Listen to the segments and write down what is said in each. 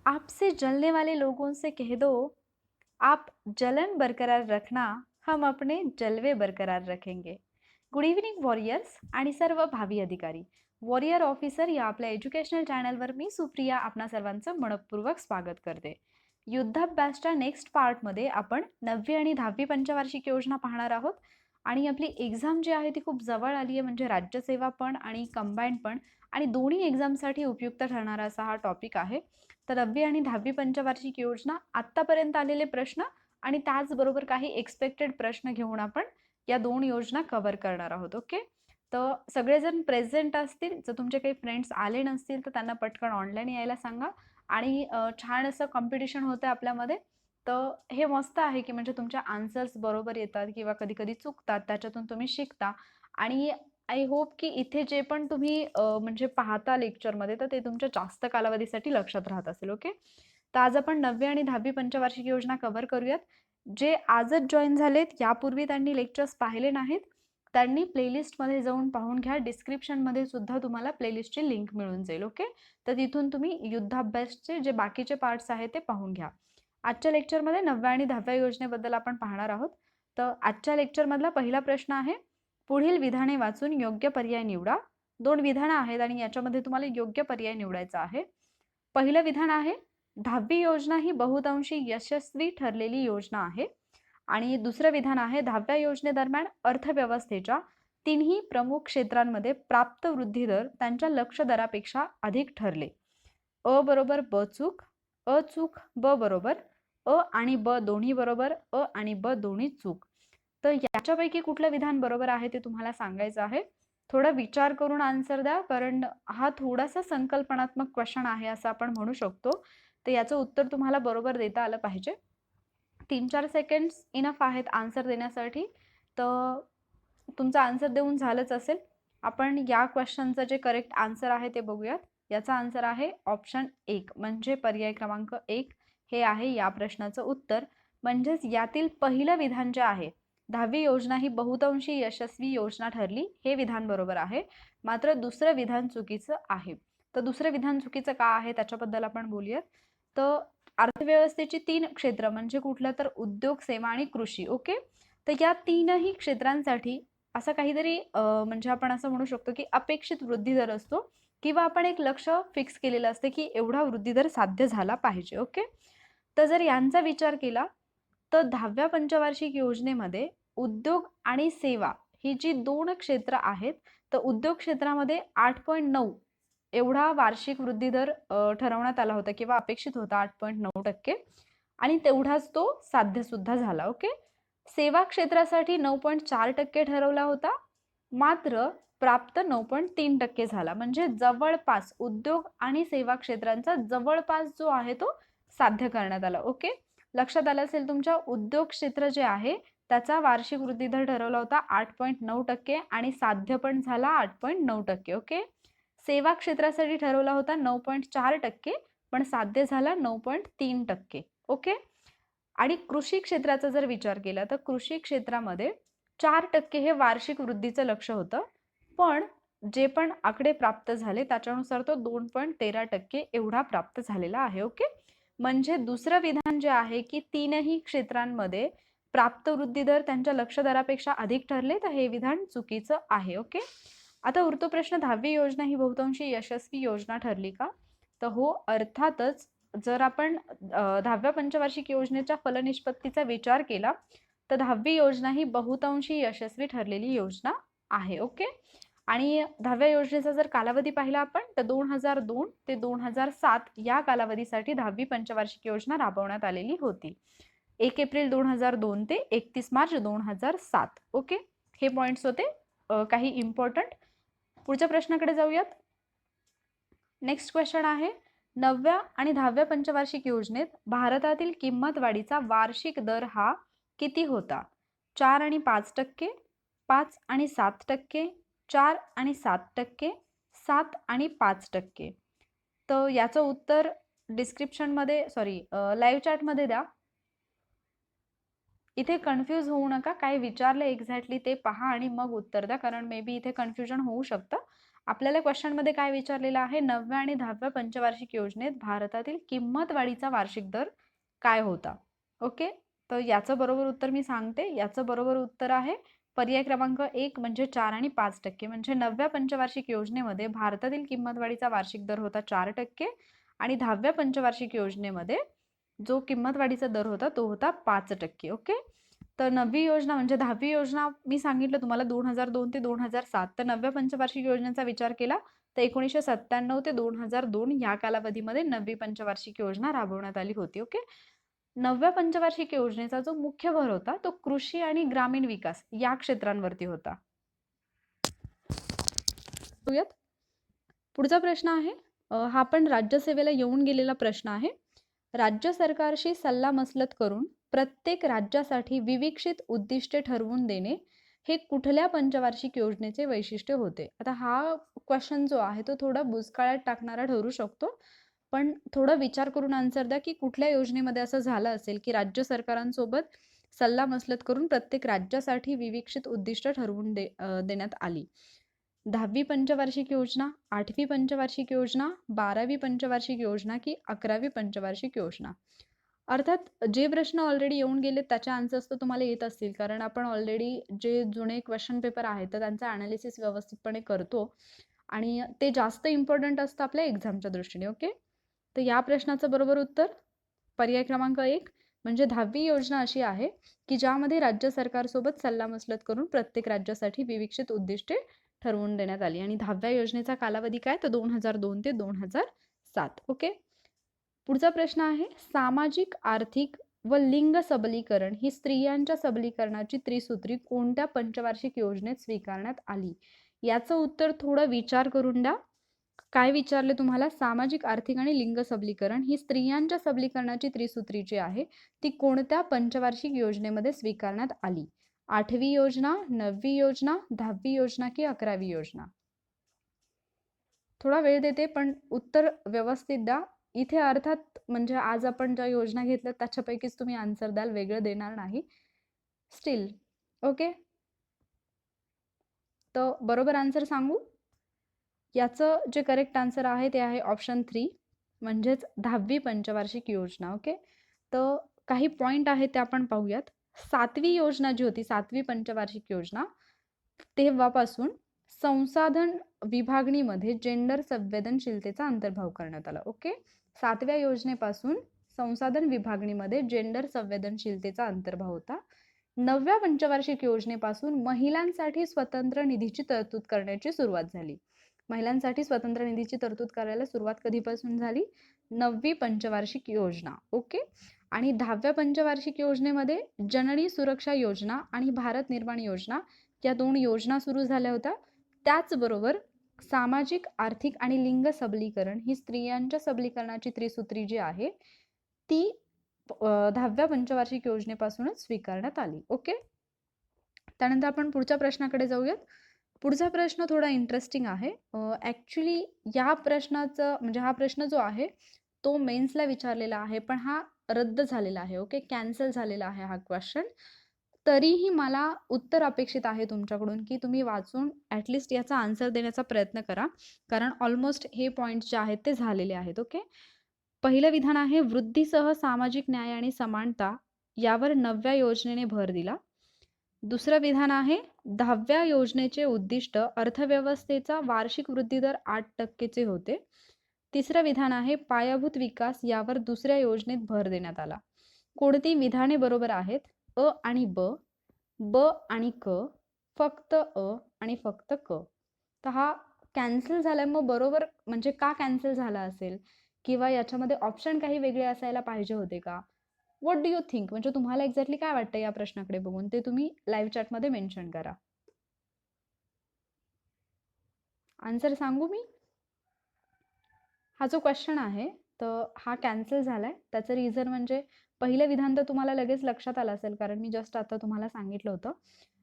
आपसे जलने वाले लोगों से कह दो, आप जलन बरकरार रखना, हम अपने जलवे बरकरार रखेंगे. गुड इव्हनिंग वॉरियर्स आणि सर्व भावी अधिकारी. वॉरियर ऑफिसर या आपल्या एज्युकेशनल चॅनलवर मी सुप्रिया आपणा सर्वांचं मनपूर्वक स्वागत करते. युद्धाभ्यासच्या नेक्स्ट पार्टमध्ये आपण 9वी आणि 10वी पंचवार्षिक योजना पाहणार आहोत आणि आपली एक्झाम जी आहे ती खूप जवळ आली आहे, म्हणजे राज्यसेवा पण आणि कंबाईंड पण, आणि दोन्ही एक्झामसाठी उपयुक्त ठरणारा असा हा टॉपिक आहे. तर 9वी आणि 10वी पंचवार्षिक योजना, आत्तापर्यंत आलेले प्रश्न आणि त्याचबरोबर काही एक्सपेक्टेड प्रश्न घेऊन आपण या दोन योजना कव्हर करणार आहोत. ओके, तर सगळेजण प्रेझेंट असतील. जर तुमचे काही फ्रेंड्स आले नसतील तर त्यांना पटकन ऑनलाईन यायला सांगा. आणि छान असं कॉम्पिटिशन होतं आपल्यामध्ये. तर हे मस्त आहे की म्हणजे तुमच्या आन्सर्स बरोबर येतात किंवा कधी कधी चुकतात, त्याच्यातून तुम्ही शिकता. आणि आय होप की इथे जे पण तुम्ही म्हणजे पाहता लेक्चरमध्ये, तर ते तुमच्या जास्त कालावधीसाठी लक्षात राहत असेल. ओके, तर आज आपण 9वी आणि 10वी पंचवार्षिक योजना कव्हर करूयात. जे आजच जॉईन झालेत, यापूर्वी त्यांनी लेक्चर्स पाहिले नाहीत, त्यांनी प्लेलिस्टमध्ये जाऊन पाहून घ्या. डिस्क्रिप्शनमध्ये सुद्धा तुम्हाला प्लेलिस्टची लिंक मिळून जाईल. ओके, तर तिथून तुम्ही युद्धाभ्यासचे जे बाकीचे पार्ट्स आहेत ते पाहून घ्या. आजच्या लेक्चरमध्ये 9व्या आणि 10व्या योजनेबद्दल आपण पाहणार आहोत. तर आजच्या लेक्चरमधला पहिला प्रश्न आहे, पुढील विधाने वाचून योग्य पर्याय निवडा. दोन विधानं आहेत आणि याच्यामध्ये तुम्हाला योग्य पर्याय निवडायचा आहे. पहिलं विधान आहे, 10वी योजना ही बहुतांशी यशस्वी ठरलेली योजना आहे. आणि दुसरं विधान आहे, 10व्या योजनेदरम्यान अर्थव्यवस्थेच्या तिन्ही प्रमुख क्षेत्रांमध्ये प्राप्त वृद्धी दर त्यांच्या लक्ष्य दरापेक्षा अधिक ठरले. अ बरोबर ब चूक, अ चूक ब बरोबर, अ आणि ब दोन्ही बरोबर, अ आणि ब दोन्ही चूक. तर याच्यापैकी कुठलं विधान बरोबर आहे ते तुम्हाला सांगायचं आहे. थोडा विचार करून आन्सर द्या, कारण हा थोडासा संकल्पनात्मक क्वेश्चन आहे असं आपण म्हणू शकतो. तर याचं उत्तर तुम्हाला बरोबर देता आलं पाहिजे. 3-4 सेकंड्स इनफ आहेत आन्सर देण्यासाठी. तर तुमचा आन्सर देऊन झालंच असेल. आपण या क्वेश्चनचं जे करेक्ट आन्सर आहे ते बघूयात. याचा आन्सर आहे ऑप्शन 1, म्हणजे पर्याय क्रमांक 1 हे आहे या प्रश्नाचं उत्तर. म्हणजेच यातील पहिलं विधान जे आहे, 10वी योजना ही बहुतांशी यशस्वी योजना ठरली, हे विधान बरोबर आहे. मात्र दुसरं विधान चुकीचं आहे. तर दुसरं विधान चुकीचं का आहे त्याच्याबद्दल आपण बोलूयात. तर अर्थव्यवस्थेची 3 क्षेत्र म्हणजे कुठलं, तर उद्योग, सेवा आणि कृषी. ओके, तर या तीनही क्षेत्रांसाठी असं काहीतरी म्हणजे आपण असं म्हणू शकतो की अपेक्षित वृद्धी दर असतो, किंवा आपण एक लक्ष फिक्स केलेलं असते की एवढा वृद्धी दर साध्य झाला पाहिजे. ओके, तर जर यांचा विचार केला तर 10व्या पंचवार्षिक योजनेमध्ये उद्योग आणि सेवा ही जी दोन क्षेत्र आहेत, तर उद्योग क्षेत्रामध्ये 8.9 एवढा वार्षिक वृद्धी दर ठरवण्यात आला होता किंवा अपेक्षित होता 8.9%, आणि तेवढाच तो साध्य सुद्धा झाला. ओके, सेवा क्षेत्रासाठी 9.4% ठरवला होता, मात्र प्राप्त 9.3% झाला. म्हणजे जवळपास उद्योग आणि सेवा क्षेत्रांचा जवळपास जो आहे तो साध्य करण्यात आला. ओके, लक्षात आलं असेल तुमच्या. उद्योग क्षेत्र जे आहे त्याचा वार्षिक वृद्धी दर ठरवला होता 8.9% आणि साध्य पण झाला 8.9%. ओके, सेवा क्षेत्रासाठी ठरवला होता 9.4%, पण साध्य झाला 9.3%. ओके, आणि कृषी क्षेत्राचा जर विचार केला तर कृषी क्षेत्रामध्ये 4% हे वार्षिक वृद्धीचं लक्ष होतं, पण जे पण आकडे प्राप्त झाले त्याच्यानुसार तो 2.13% एवढा प्राप्त झालेला आहे. ओके, म्हणजे दुसरं विधान जे आहे की तीनही क्षेत्रांमध्ये प्राप्त वृद्धी दर त्यांच्या लक्ष्य दरापेक्षा अधिक ठरले, तर हे विधान चुकीचं आहे. ओके, आता उरतो प्रश्न, 10वी योजना ही बहुतांशी यशस्वी योजना ठरली का? तर हो, अर्थातच. जर आपण 10व्या पंचवार्षिक योजनेच्या फलनिष्पत्तीचा विचार केला तर 10वी योजना ही बहुतांशी यशस्वी ठरलेली योजना आहे. ओके, आणि 10व्या योजनेचा जर कालावधी पाहिला आपण तर 2002 ते 2007 या कालावधीसाठी 10वी पंचवार्षिक योजना राबवण्यात आलेली होती. 1 एप्रिल 2002 ते 31 मार्च 2007. ओके, हे पॉइंट्स होते काही इम्पॉर्टंट. पुढच्या प्रश्नाकडे जाऊयात. नेक्स्ट क्वेश्चन आहे, 9व्या आणि 10व्या पंचवार्षिक योजनेत भारतातील किंमत वाढीचा वार्षिक दर हा किती होता? 4 आणि 5%, 5 आणि 7%, 4 आणि 7%, 7 आणि 5%. तर याचं उत्तर डिस्क्रिप्शनमध्ये, लाईव्ह चॅटमध्ये द्या. इथे कन्फ्यूज होऊ नका, काय विचारलं एक्झॅक्टली ते पहा आणि मग उत्तर द्या, कारण मे बी इथे कन्फ्युजन होऊ शकतं. आपल्याला क्वेश्चनमध्ये काय विचारलेलं आहे, 9व्या आणि 10व्या पंचवार्षिक योजनेत भारतातील किंमत वाढीचा वार्षिक दर काय होता? ओके, तर याचं बरोबर उत्तर मी सांगते. याचं बरोबर उत्तर आहे पर्याय क्रमांक 1 म्हणजे 4 आणि 5%. म्हणजे 9व्या पंचवार्षिक योजनेमध्ये भारतातील किंमत वाढीचा वार्षिक दर होता 4% आणि 10व्या पंचवार्षिक योजनेमध्ये जो किंमत वाढीचा दर होता तो होता 5%. ओके, तर 9वी योजना म्हणजे 10वी योजना मी सांगितलं तुम्हाला 2002 ते 2007. तर 9व्या पंचवार्षिक योजनेचा विचार केला तर 1997 ते 2002 या कालावधीमध्ये 9वी पंचवार्षिक योजना राबवण्यात आली होती. ओके, 9व्या पंचवार्षिक योजनेचा जो मुख्य भर होता तो कृषी आणि ग्रामीण विकास या क्षेत्रांवरती होता. पुढचा प्रश्न आहे, हा पण राज्यसेवेला येऊन गेलेला प्रश्न आहे. राज्य सरकारशी सल्लामसलत करून प्रत्येक राज्यासाठी विविक्षित उद्दिष्टे ठरवून देणे हे कुठल्या पंचवार्षिक योजनेचे वैशिष्ट्य होते? आता हा क्वेश्चन जो आहे तो थोडा भूतकाळात टाकणारा ठरू शकतो, पण थोडा विचार करून आन्सर द्या की कुठल्या योजनेमध्ये असं झालं असेल की राज्य सरकारांसोबत सल्लामसलत करून प्रत्येक राज्यासाठी विविक्षित उद्दिष्ट ठरवून देण्यात आली. 10वी पंचवार्षिक योजना, 8वी पंचवार्षिक योजना, 12वी पंचवार्षिक योजना की 11वी पंचवार्षिक योजना? अर्थात जे प्रश्न ऑलरेडी येऊन गेले त्याच्या आन्सर्स तर तुम्हाला येत असतील, कारण आपण ऑलरेडी जे जुने क्वेश्चन पेपर आहेत तर त्यांचा ॲनालिसिस व्यवस्थितपणे करतो आणि ते जास्त इम्पॉर्टंट असतं आपल्या एक्झामच्या दृष्टीने. ओके, तर या प्रश्नाचं बरोबर उत्तर पर्याय क्रमांक 1 म्हणजे 10वी योजना अशी आहे की ज्यामध्ये राज्य सरकारसोबत सल्लामसलत करून प्रत्येक राज्यासाठी विविक्षित उद्दिष्टे ठरवून देण्यात आली आणि 10व्या योजनेचा कालावधी काय तर 2002 ते 2007. ओके, पुढचा प्रश्न आहे, सामाजिक, आर्थिक व लिंग सबलीकरण ही स्त्रियांच्या सबलीकरणाची त्रिसूत्री कोणत्या पंचवार्षिक योजनेत स्वीकारण्यात आली? याचं उत्तर थोडं विचार करून द्या. काय विचारले तुम्हाला? सामाजिक, आर्थिक आणि लिंग सबलीकरण ही स्त्रियांच्या सबलीकरणाची त्रिसूत्री जी आहे ती कोणत्या पंचवार्षिक योजनेमध्ये स्वीकारण्यात आली? 8वी योजना, 9वी योजना, 10वी योजना की 11वी योजना? थोडा वेळ देते पण उत्तर व्यवस्थित द्या. इथे अर्थात म्हणजे आज आपण ज्या योजना घेतल्या त्याच्यापैकीच तुम्ही आन्सर द्याल, वेगळं देणार नाही. स्टील ओके, तर बरोबर आन्सर सांगू? याचं जे करेक्ट आन्सर आहे ते आहे ऑप्शन 3 म्हणजेच 10वी पंचवार्षिक योजना. ओके, तर काही पॉईंट आहेत ते आपण पाहूयात. 7वी योजना जी होती, 7वी पंचवार्षिक योजना, तेव्हापासून संसाधन विभागणीमध्ये जेंडर संवेदनशीलतेचा अंतर्भाव करण्यात आला. ओके, 7व्या योजनेपासून संसाधन विभागणीमध्ये जेंडर संवेदनशीलतेचा अंतर्भाव होता. 9व्या पंचवार्षिक योजनेपासून महिलांसाठी स्वतंत्र निधीची तरतूद करण्याची सुरुवात झाली. महिलांसाठी स्वतंत्र निधीची तरतूद करायला सुरुवात कधीपासून झाली? 9वी पंचवार्षिक योजना. ओके, आणि 10व्या पंचवार्षिक योजनेमध्ये जननी सुरक्षा योजना आणि भारत निर्माण योजना या 2 योजना सुरू झाल्या होत्या. त्याचबरोबर सामाजिक, आर्थिक आणि लिंग सबलीकरण ही स्त्रियांच्या सबलीकरणाची त्रिसूत्री जी आहे ती 10व्या पंचवार्षिक योजनेपासूनच स्वीकारण्यात आली. ओके, त्यानंतर आपण पुढच्या प्रश्नाकडे जाऊयात. पुढचा प्रश्न थोडा इंटरेस्टिंग आहे. ॲक्च्युली या प्रश्नाचं म्हणजे हा प्रश्न जो आहे तो मेन्सला विचारलेला आहे, पण हा रद्द झालेला आहे. ओके, कॅन्सल झालेला आहे हा क्वेश्चन. तरीही मला उत्तर अपेक्षित आहे तुमच्याकडून की तुम्ही वाचून ॲटलिस्ट याचा आन्सर देण्याचा प्रयत्न करा, कारण ऑलमोस्ट हे पॉईंट्स जे आहेत ते झालेले आहेत. ओके, पहिलं विधान आहे, वृद्धीसह सामाजिक न्याय आणि समानता यावर 9व्या योजनेने भर दिला. दुसरं विधान आहे, 10व्या योजनेचे उद्दिष्ट अर्थव्यवस्थेचा वार्षिक वृद्धिदर 8%चे होते. तिसरं विधान आहे, पायाभूत विकास यावर दुसऱ्या योजनेत भर देण्यात आला. कोणती विधाने बरोबर आहेत? अ आणि ब, ब आणि क, फक्त अ आणि फक्त क. तर हा कॅन्सल झालाय, मग बरोबर म्हणजे का कॅन्सल झाला असेल, किंवा याच्यामध्ये ऑप्शन काही वेगळे असायला पाहिजे होते का? What do you think? म्हणजे तुम्हाला एक्झॅक्टली काय वाटतं या प्रश्नाकडे बघून ते तुम्ही लाईव्ह चॅटमध्ये मेन्शन करा. आन्सर सांगू मी? हा जो क्वेश्चन आहे तर हा कॅन्सल झालाय. त्याचं रिझन म्हणजे पहिलं विधान तर तुम्हाला लगेच लक्षात आलं असेल, कारण मी जस्ट आता तुम्हाला सांगितलं होतं.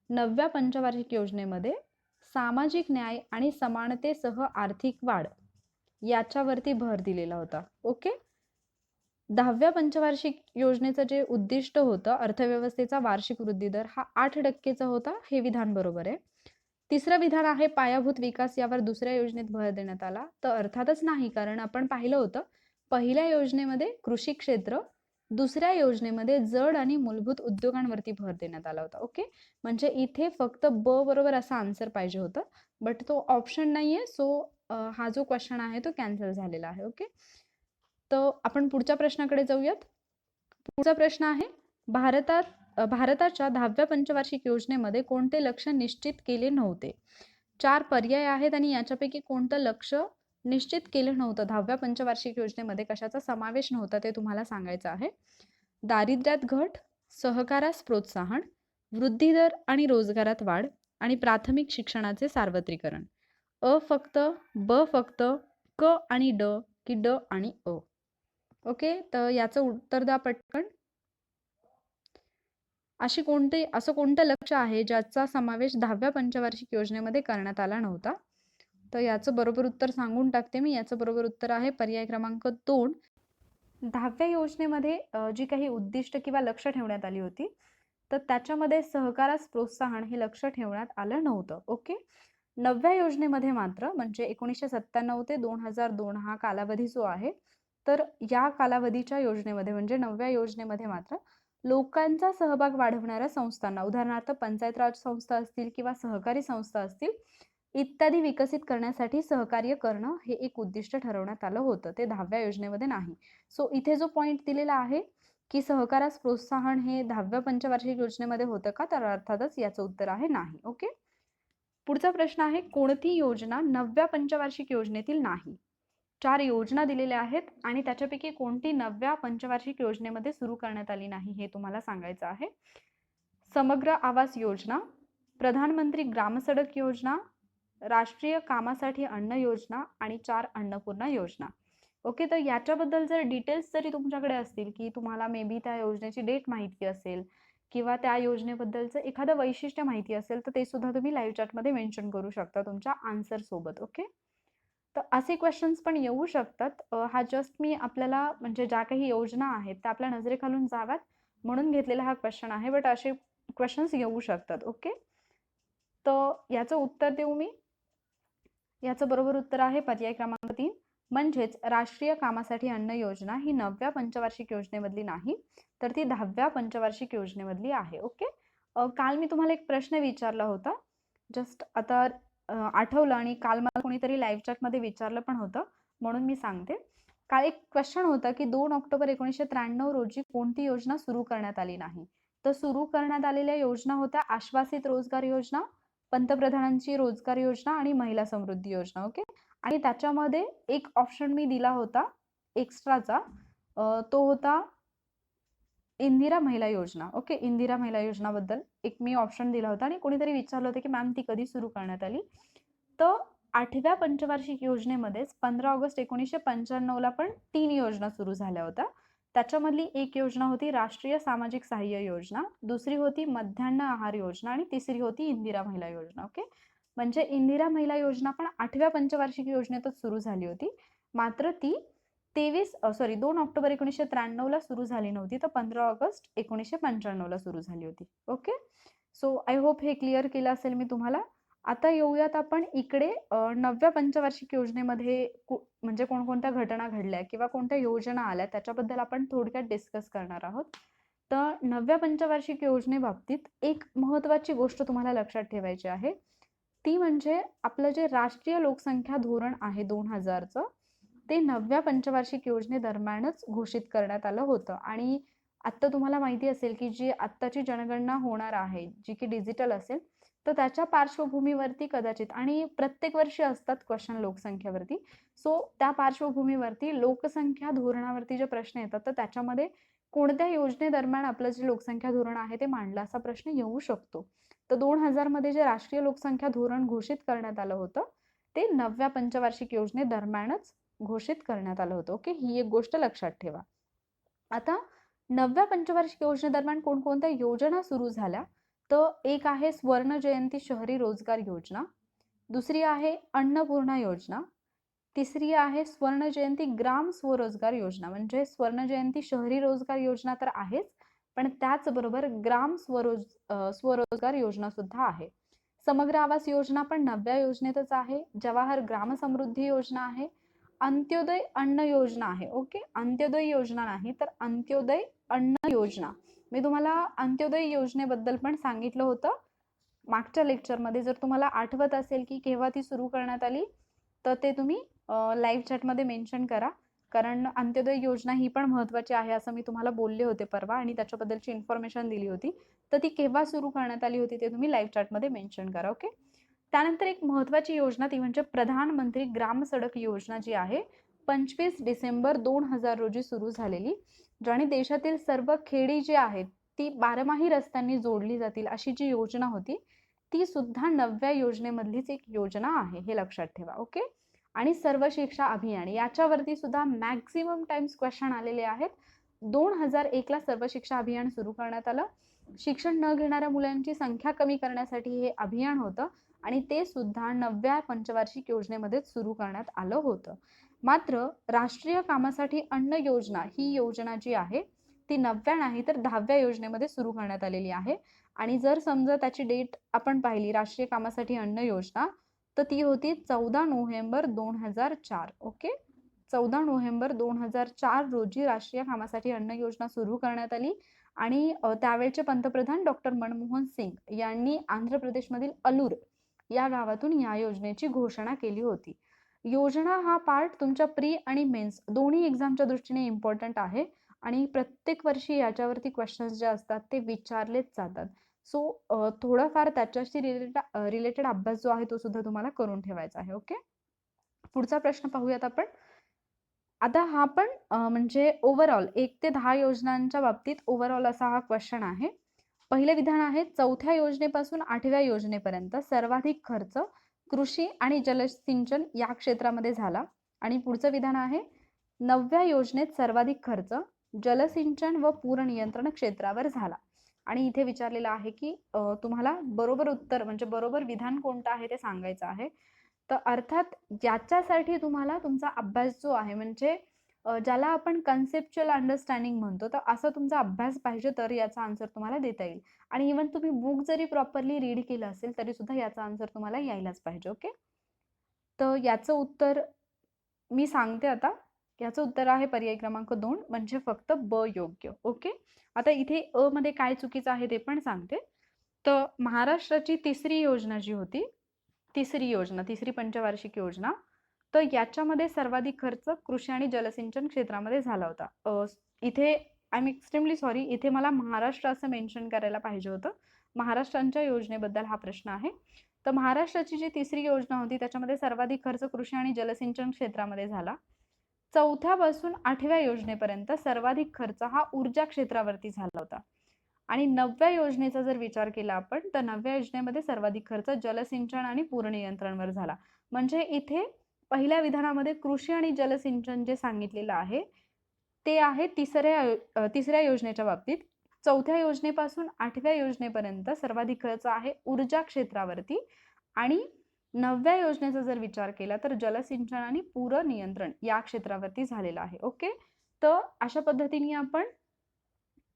9व्या पंचवार्षिक योजनेमध्ये सामाजिक न्याय आणि समानतेसह आर्थिक वाढ याच्यावरती भर दिलेला होता. ओके, 10व्या पंचवार्षिक योजनेचं जे उद्दिष्ट होतं अर्थव्यवस्थेचा वार्षिक वृद्धी दर हा 8%चा होता. हे विधान बरोबर आहे. तिसरं विधान आहे पायाभूत विकास यावर दुसऱ्या योजनेत भर देण्यात आला. तर अर्थातच नाही, कारण आपण पाहिलं होतं पहिल्या योजनेमध्ये कृषी क्षेत्र, दुसऱ्या योजनेमध्ये जड आणि मूलभूत उद्योगांवरती भर देण्यात आला होता. ओके, म्हणजे इथे फक्त ब बरोबर असा आन्सर पाहिजे होतं, बट तो ऑप्शन नाहीये. सो हा जो क्वेश्चन आहे तो कॅन्सल झालेला आहे. ओके, तर आपण पुढच्या प्रश्नाकडे जाऊयात. पुढचा प्रश्न आहे भारताच्या 10व्या पंचवार्षिक योजनेमध्ये कोणते लक्ष्य निश्चित केले नव्हते? 4 पर्याय आहेत आणि याच्यापैकी कोणतं लक्ष्य निश्चित केलं नव्हतं? 10व्या पंचवार्षिक योजनेमध्ये कशाचा समावेश नव्हता ते तुम्हाला सांगायचं आहे. दारिद्र्यात घट, सहकारास प्रोत्साहन, वृद्धी दर आणि रोजगारात वाढ आणि प्राथमिक शिक्षणाचे सार्वत्रिकरण. अ फक्त, ब फक्त, क आणि ड की ड आणि अ? ओके, तर याचं उत्तर द्या पटकन. असं कोणतं लक्ष्य आहे ज्याचा समावेश 10व्या पंचवार्षिक योजनेमध्ये करण्यात आला नव्हता? तर याचं बरोबर उत्तर सांगून टाकते मी. याचं बरोबर उत्तर आहे पर्याय क्रमांक 2. 10व्या योजनेमध्ये जी काही उद्दिष्ट किंवा लक्ष्य ठेवण्यात आली होती, तर त्याच्यामध्ये सहकारास प्रोत्साहन हे लक्ष्य ठेवण्यात आलं नव्हतं. ओके, 9व्या योजनेमध्ये मात्र, म्हणजे 1997 ते 2002 हा कालावधी जो आहे, तर या कालावधीच्या योजनेमध्ये म्हणजे 9व्या योजनेमध्ये मात्र लोकांचा सहभाग वाढवणाऱ्या संस्थांना, उदाहरणार्थ पंचायत राज संस्था असतील किंवा सहकारी संस्था असतील इत्यादी विकसित करण्यासाठी सहकार्य करणं हे एक उद्दिष्ट ठरवण्यात आलं होतं. ते 10व्या योजनेमध्ये नाही. सो इथे जो पॉइंट दिलेला आहे की सहकारास प्रोत्साहन हे 10व्या पंचवार्षिक योजनेमध्ये होतं का? तर अर्थातच याचं उत्तर आहे नाही. ओके, पुढचा प्रश्न आहे कोणती योजना 9व्या पंचवार्षिक योजनेतील नाही? 4 योजना दिलेल्या आहेत आणि त्याच्यापैकी कोणती 9व्या पंचवार्षिक योजनेमध्ये सुरू करण्यात आली नाही हे तुम्हाला सांगायचं आहे. समग्र आवास योजना, प्रधानमंत्री ग्रामसडक योजना, राष्ट्रीय कामासाठी अन्न योजना आणि 4 अन्नपूर्णा योजना. ओके, तर याच्याबद्दल जर डिटेल्स जरी तुमच्याकडे असतील की तुम्हाला मे बी त्या योजनेची डेट माहिती असेल किंवा त्या योजनेबद्दलचं एखादं वैशिष्ट्य माहिती असेल, तर ते सुद्धा तुम्ही लाईव्ह चॅटमध्ये मेन्शन करू शकता तुमच्या आन्सर सोबत. ओके, तर असे क्वेश्चन्स पण येऊ शकतात. हा जस्ट मी आपल्याला म्हणजे ज्या काही योजना आहेत त्या आपल्या नजरेखालून जाव्यात म्हणून घेतलेला हा क्वेश्चन आहे, बट असे क्वेश्चन्स येऊ शकतात. ओके, तर याचं उत्तर देऊ मी. याचं बरोबर उत्तर आहे पर्याय क्रमांक 3, म्हणजेच राष्ट्रीय कामासाठी अन्न योजना ही 9व्या पंचवार्षिक योजनेमधली नाही, तर ती 10व्या पंचवार्षिक योजनेमधली आहे. ओके, काल मी तुम्हाला एक प्रश्न विचारला होता, जस्ट आता आठवलं आणि काल मला कोणीतरी लाईव्ह चॅटमध्ये विचारलं पण होतं म्हणून मी सांगते. काल एक क्वेश्चन होता की 2 ऑक्टोबर 1993 रोजी कोणती योजना सुरू करण्यात आली नाही? तर सुरू करण्यात आलेल्या योजना होत्या आश्वासित रोजगार योजना, पंतप्रधानांची रोजगार योजना आणि महिला समृद्धी योजना. ओके, आणि त्याच्यामध्ये एक ऑप्शन मी दिला होता एक्स्ट्राचा, तो होता इंदिरा महिला योजना. ओके, इंदिरा महिला योजनाबद्दल एक मी ऑप्शन दिला होता आणि कोणीतरी विचारलं होतं की मॅम ती कधी सुरू करण्यात आली? तर 8व्या पंचवार्षिक योजनेमध्येच 15 ऑगस्ट 1995ला पण 3 योजना सुरू झाल्या होत्या. त्याच्यामधली एक योजना होती राष्ट्रीय सामाजिक सहाय्य योजना, दुसरी होती मध्यान्ह आहार योजना आणि तिसरी होती इंदिरा महिला योजना. ओके, म्हणजे इंदिरा महिला योजना पण 8व्या पंचवार्षिक योजनेतच सुरू झाली होती, मात्र ती 2 ऑक्टोबर 1993ला सुरू झाली नव्हती, तर 15 ऑगस्ट 1995ला सुरू झाली होती. ओके, सो आय होप हे क्लिअर केलं असेल मी तुम्हाला. आता येऊयात आपण इकडे 9व्या पंचवार्षिक योजनेमध्ये म्हणजे कोणकोणत्या घटना घडल्या किंवा कोणत्या योजना आल्या त्याच्याबद्दल आपण थोडक्यात डिस्कस करणार आहोत. तर 9व्या पंचवार्षिक योजनेबाबतीत एक महत्त्वाची गोष्ट तुम्हाला लक्षात ठेवायची आहे, ती म्हणजे आपलं जे राष्ट्रीय लोकसंख्या धोरण आहे 2000चं, ते 9व्या पंचवार्षिक योजनेदरम्यानच घोषित करण्यात आलं होतं. आणि आत्ता तुम्हाला माहिती असेल की जी आत्ताची जनगणना होणार आहे जी की डिजिटल असेल, तर त्याच्या पार्श्वभूमीवरती कदाचित, आणि प्रत्येक वर्षी असतात क्वेश्चन लोकसंख्येवरती, सो त्या पार्श्वभूमीवरती लोकसंख्या धोरणावरती जे प्रश्न येतात तर त्याच्यामध्ये कोणत्या योजनेदरम्यान आपलं जे लोकसंख्या धोरण आहे ते मांडलं असा प्रश्न येऊ शकतो. तर 2000 मध्ये जे राष्ट्रीय लोकसंख्या धोरण घोषित करण्यात आलं होतं ते 9व्या पंचवार्षिक योजनेदरम्यानच घोषित करण्यात आलं होतं. ओके, ही एक गोष्ट लक्षात ठेवा. आता 9व्या पंचवार्षिक योजनेदरम्यान कोणकोणत्या योजना सुरू झाल्या, तर एक आहे स्वर्ण जयंती शहरी रोजगार योजना, दुसरी आहे अन्नपूर्णा योजना, तिसरी आहे स्वर्ण जयंती ग्राम स्वरोजगार योजना. म्हणजे स्वर्ण जयंती शहरी रोजगार योजना तर आहेच, पण त्याचबरोबर ग्राम स्वरोजगार योजना सुद्धा आहे. समग्र आवास योजना पण 9व्या योजनेतच आहे. जवाहर ग्राम समृद्धी योजना आहे. अंत्योदय अन्न योजना आहे. ओके, अंत्योदय योजना नाही तर अंत्योदय अन्न योजना. मी तुम्हाला अंत्योदय योजनेबद्दल पण सांगितलं होतं मागच्या लेक्चरमध्ये. जर तुम्हाला आठवत असेल की केव्हा ती सुरू करण्यात आली तर ते तुम्ही लाईव्ह चॅटमध्ये मेन्शन करा, कारण अंत्योदय योजना ही पण महत्त्वाची आहे असं मी तुम्हाला बोलले होते परवा आणि त्याच्याबद्दलची इन्फॉर्मेशन दिली होती. तर ती केव्हा सुरू करण्यात आली होती ते तुम्ही लाईव्ह चॅटमध्ये मेन्शन करा. ओके, त्यानंतर एक महत्त्वाची योजना ती म्हणजे प्रधानमंत्री ग्राम सडक योजना जी आहे 25 डिसेंबर 2000 रोजी सुरू झालेली, ज्याने देशातील सर्व खेडी जी आहेत ती बारमाही रस्त्यांनी जोडली जातील अशी जी योजना होती ती सुद्धा 9व्या योजनेमधलीच एक योजना आहे, हे लक्षात ठेवा. ओके, आणि सर्व शिक्षा अभियान याच्यावरती सुद्धा मॅक्झिमम टाइम्स क्वेश्चन आलेले आहेत. 2001 ला सर्व शिक्षा अभियान सुरू करण्यात आलं. शिक्षण न घेणाऱ्या मुलांची संख्या कमी करण्यासाठी हे अभियान होतं आणि ते सुद्धा 9व्या पंचवार्षिक योजनेमध्ये सुरू करण्यात आलं होतं. मात्र राष्ट्रीय कामासाठी अन्न योजना ही योजना जी आहे ती 9व्या नाही तर 10व्या योजनेमध्ये सुरू करण्यात आलेली आहे. आणि जर समजा त्याची डेट आपण पाहिली राष्ट्रीय कामासाठी अन्न योजना तर ती होती 14 नोव्हेंबर 2004. ओके, 14 नोव्हेंबर 2004 रोजी राष्ट्रीय कामासाठी अन्न योजना सुरू करण्यात आली आणि त्यावेळचे पंतप्रधान डॉक्टर मनमोहन सिंग यांनी आंध्र प्रदेशमधील अलूर या गावातून या योजनेची घोषणा केली होती. योजना हा पार्ट तुमच्या प्री आणि मेन्स दोन्ही एक्झामच्या दृष्टीने इम्पॉर्टंट आहे आणि प्रत्येक वर्षी याच्यावरती क्वेश्चन्स जे असतात ते विचारलेच जातात. सो थोडाफार त्याच्याशी रिलेटेड अभ्यास जो आहे तो सुद्धा तुम्हाला करून ठेवायचा आहे. ओके, पुढचा प्रश्न पाहूयात आपण. आता हा पण म्हणजे ओव्हरऑल 1 ते 10 योजनांच्या बाबतीत ओव्हरऑल असा हा क्वेश्चन आहे. पहिले विधान आहे 4थ्या योजनेपासून 8व्या योजनेपर्यंत सर्वाधिक खर्च कृषी आणि जलसिंचन या क्षेत्रामध्ये झाला. आणि पुढचं विधान आहे 9व्या योजनेत सर्वाधिक खर्च जलसिंचन व पूर नियंत्रण क्षेत्रावर झाला. आणि इथे विचारलेलं आहे की तुम्हाला बरोबर उत्तर म्हणजे बरोबर विधान कोणतं आहे ते सांगायचं आहे. तर अर्थात याच्यासाठी तुम्हाला तुमचा अभ्यास जो आहे म्हणजे ज्याला आपण कन्सेप्च्युअल अंडरस्टँडिंग म्हणतो तर असा तुमचा अभ्यास पाहिजे तर याचा आन्सर तुम्हाला देता येईल. आणि इव्हन तुम्ही बुक जरी प्रॉपरली रीड केलं असेल तरी सुद्धा याचा आन्सर तुम्हाला यायलाच पाहिजे. ओके, तर याचं उत्तर मी सांगते आता. याचं उत्तर आहे पर्याय क्रमांक 2 म्हणजे फक्त ब योग्य. ओके, आता इथे अ मध्ये काय चुकीचं आहे ते पण सांगते. तर महाराष्ट्राची तिसरी योजना जी होती तिसरी पंचवार्षिक योजना तर याच्यामध्ये सर्वाधिक खर्च कृषी आणि जलसिंचन क्षेत्रामध्ये झाला होता. इथे आय एम एक्स्ट्रीमली सॉरी, इथे मला महाराष्ट्र असं मेन्शन करायला पाहिजे होतं. महाराष्ट्रांच्या योजनेबद्दल हा प्रश्न आहे. तर महाराष्ट्राची जी तिसरी योजना होती त्याच्यामध्ये सर्वाधिक खर्च कृषी आणि जलसिंचन क्षेत्रामध्ये झाला. 4थ्या पासून 8व्या योजनेपर्यंत सर्वाधिक खर्च हा ऊर्जा क्षेत्रावरती झाला होता. आणि 9व्या योजनेचा जर विचार केला आपण तर 9व्या योजनेमध्ये सर्वाधिक खर्च जलसिंचन आणि पूर नियंत्रणवर झाला. म्हणजे इथे पहिल्या विधानामध्ये कृषी आणि जलसिंचन जे सांगितलेलं आहे ते आहे तिसऱ्या योजनेच्या बाबतीत. 4थ्या योजनेपासून 8व्या योजनेपर्यंत सर्वाधिक खर्च आहे ऊर्जा क्षेत्रावरती आणि 9व्या योजनेचा जर विचार केला तर जलसिंचन आणि पूर नियंत्रण या क्षेत्रावरती झालेला आहे. ओके, तर अशा पद्धतीने आपण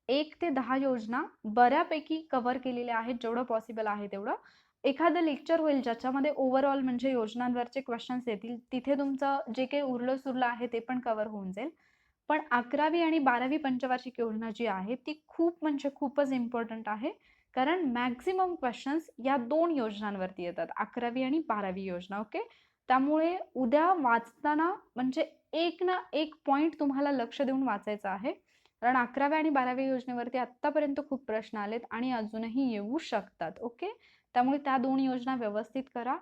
1 ते 10 योजना बऱ्यापैकी कव्हर केलेल्या आहेत जेवढं पॉसिबल आहे तेवढं. एखादं लेक्चर होईल ज्याच्यामध्ये ओव्हरऑल म्हणजे योजनांवरचे क्वेश्चन्स येतील, तिथे तुमचं जे काही उरलं सुरलं आहे ते पण कव्हर होऊन जाईल. पण 11वी आणि 12वी पंचवार्षिक योजना जी आहे ती खूप म्हणजे खूपच इम्पॉर्टंट आहे, कारण मॅक्झिमम क्वेश्चन्स या 2 योजनांवरती येतात, 11वी आणि 12वी योजना. ओके, त्यामुळे उद्या वाचताना म्हणजे एक ना एक पॉइंट तुम्हाला लक्ष देऊन वाचायचा आहे, कारण 11व्या आणि 12व्या योजनेवरती आत्तापर्यंत खूप प्रश्न आलेत आणि अजूनही येऊ शकतात. ओके, त्यामुळे त्या 2 योजना व्यवस्थित करा.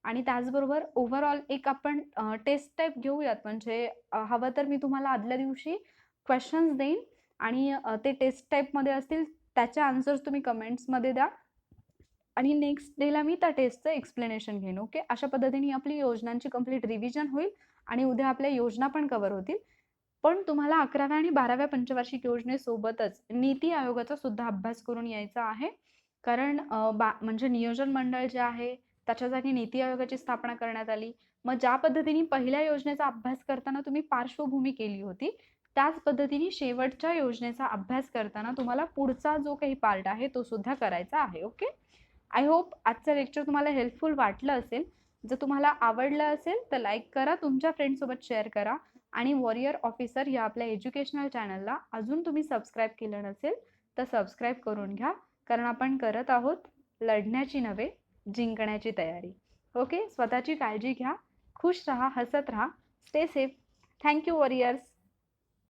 आणि त्याचबरोबर ओव्हरऑल एक आपण टेस्ट टाईप घेऊयात, म्हणजे हवं तर मी तुम्हाला आदल्या दिवशी क्वेश्चन्स देईन आणि ते टेस्ट टाईपमध्ये असतील, त्याचे आन्सर्स तुम्ही कमेंट्समध्ये द्या आणि नेक्स्ट डेला मी त्या टेस्टचं एक्सप्लेनेशन घेईन. ओके, अशा पद्धतीने आपली योजनांची कंप्लीट रिव्हिजन होईल आणि उद्या आपल्या योजना पण कव्हर होतील. पण तुम्हाला 11व्या आणि 12व्या पंचवार्षिक योजनेसोबतच नीती आयोगाचा सुद्धा अभ्यास करून यायचा आहे, कारण म्हणजे नियोजन मंडळ जे आहे त्याच्या जागी नीती आयोगाची स्थापना करण्यात आली. मग ज्या पद्धतीने पहिल्या योजनेचा अभ्यास करताना तुम्ही पार्श्वभूमी केली होती त्याच पद्धतीने शेवटच्या योजनेचा अभ्यास करताना तुम्हाला पुढचा जो काही पार्ट आहे तो सुद्धा करायचा आहे. ओके, आय होप आजचं लेक्चर तुम्हाला हेल्पफुल वाटलं असेल. जर तुम्हाला आवडलं असेल तर लाईक करा, तुमच्या फ्रेंड्ससोबत शेअर करा आणि वॉरियर ऑफिसर या आपल्या एज्युकेशनल चॅनलला अजून तुम्ही सबस्क्राईब केलं नसेल तर सबस्क्राईब करून घ्या, कारण आपण करत आहोत लढण्याची नव्हे जिंकण्याची तयारी. ओके, स्वतःची काळजी घ्या, खुश राहा, हसत राहा, स्टे सेफ. Thank you warriors.